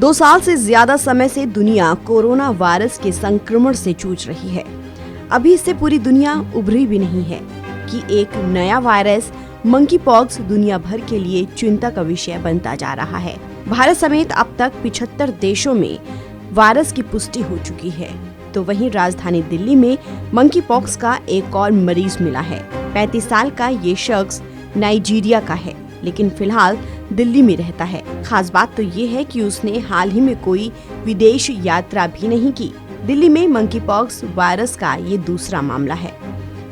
2 साल से ज्यादा समय से दुनिया कोरोना वायरस के संक्रमण से जूझ रही है। अभी इससे पूरी दुनिया उभरी भी नहीं है कि एक नया वायरस मंकी पॉक्स दुनिया भर के लिए चिंता का विषय बनता जा रहा है। भारत समेत अब तक 75 देशों में वायरस की पुष्टि हो चुकी है, तो वहीं राजधानी दिल्ली में मंकी पॉक्स का एक और मरीज मिला है। 35 साल का ये शख्स नाइजीरिया का है, लेकिन फिलहाल दिल्ली में रहता है। खास बात तो ये है कि उसने हाल ही में कोई विदेश यात्रा भी नहीं की। दिल्ली में मंकी पॉक्स वायरस का ये दूसरा मामला है।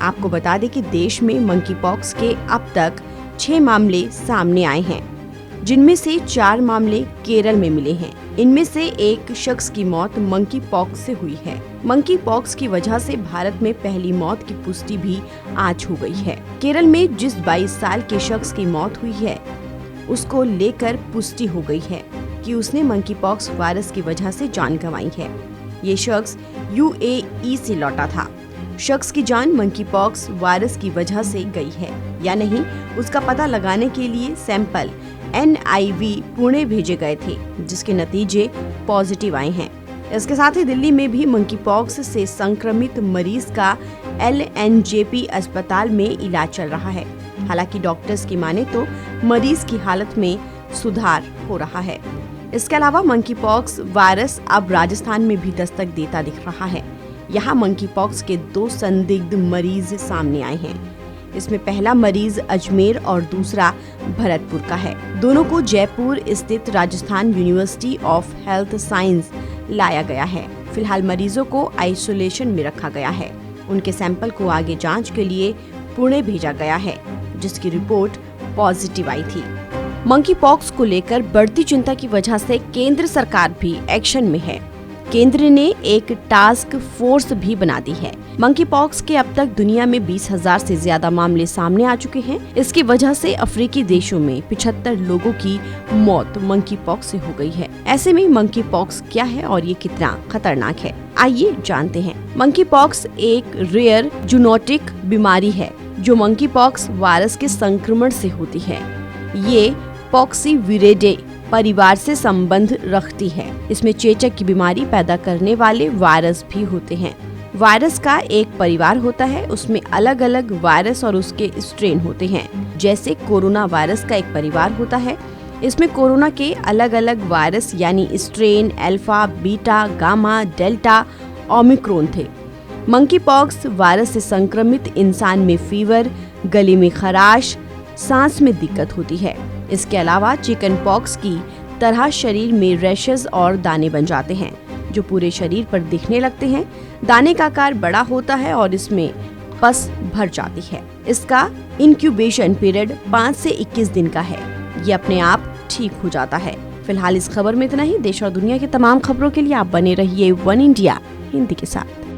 आपको बता दें कि देश में मंकी पॉक्स के अब तक 6 मामले सामने आए हैं, जिनमें से 4 मामले केरल में मिले हैं। इनमें से एक शख्स की मौत मंकी पॉक्स से हुई है। मंकी पॉक्स की वजह से भारत में पहली मौत की पुष्टि भी आज हो गई है। केरल में जिस 22 साल के शख्स की मौत हुई है, उसको लेकर पुष्टि हो गई है कि उसने मंकी पॉक्स वायरस की वजह से जान गंवाई है। ये शख्स UAE से लौटा था। शख्स की जान मंकी पॉक्स वायरस की वजह से गई है या नहीं, उसका पता लगाने के लिए सैंपल NIV पुणे भेजे गए थे, जिसके नतीजे पॉजिटिव आए हैं। इसके साथ ही दिल्ली में भी मंकी पॉक्स से संक्रमित मरीज का LNJP अस्पताल में इलाज चल रहा है। हालांकि डॉक्टर्स की माने तो मरीज की हालत में सुधार हो रहा है। इसके अलावा मंकी पॉक्स वायरस अब राजस्थान में भी दस्तक देता दिख रहा है। यहाँ मंकी पॉक्स के 2 संदिग्ध मरीज सामने आए हैं। इसमें पहला मरीज अजमेर और दूसरा भरतपुर का है। दोनों को जयपुर स्थित Rajasthan university of health science लाया गया है। फिलहाल मरीजों को आइसोलेशन में रखा गया है। उनके सैंपल को आगे जांच के लिए पुणे भेजा गया है, जिसकी रिपोर्ट पॉजिटिव आई थी। मंकी पॉक्स को लेकर बढ़ती चिंता की वजह से केंद्र सरकार भी एक्शन में है। केंद्र ने एक टास्क फोर्स भी बना दी है। मंकी पॉक्स के अब तक दुनिया में 20,000 से ज्यादा मामले सामने आ चुके हैं। इसकी वजह से अफ्रीकी देशों में 75 लोगों की मौत मंकी पॉक्स से हो गई है। ऐसे में मंकी पॉक्स क्या है और ये कितना खतरनाक है, आइए जानते हैं। मंकी पॉक्स एक रेयर जूनोटिक बीमारी है जो मंकी पॉक्स वायरस के संक्रमण से होती है। ये पॉक्सीविरेडे परिवार से संबंध रखती है। इसमें चेचक की बीमारी पैदा करने वाले वायरस भी होते हैं। वायरस का एक परिवार होता है, उसमें अलग अलग वायरस और उसके स्ट्रेन होते हैं। जैसे कोरोना वायरस का एक परिवार होता है, इसमें कोरोना के अलग अलग वायरस यानी strain alpha, beta, gamma, delta, Omicron थे। मंकी पॉक्स वायरस से संक्रमित इंसान में फीवर, गले में खराश, सांस में दिक्कत होती है। इसके अलावा चिकन पॉक्स की तरह शरीर में रैशेज और दाने बन जाते हैं, जो पूरे शरीर पर दिखने लगते हैं। दाने का आकार बड़ा होता है और इसमें पस भर जाती है। इसका इंक्यूबेशन पीरियड 5 से 21 दिन का है। ये अपने आप ठीक हो जाता है। फिलहाल इस खबर में इतना ही। देश और दुनिया की तमाम खबरों के लिए आप बने रहिए वन इंडिया हिंदी के साथ।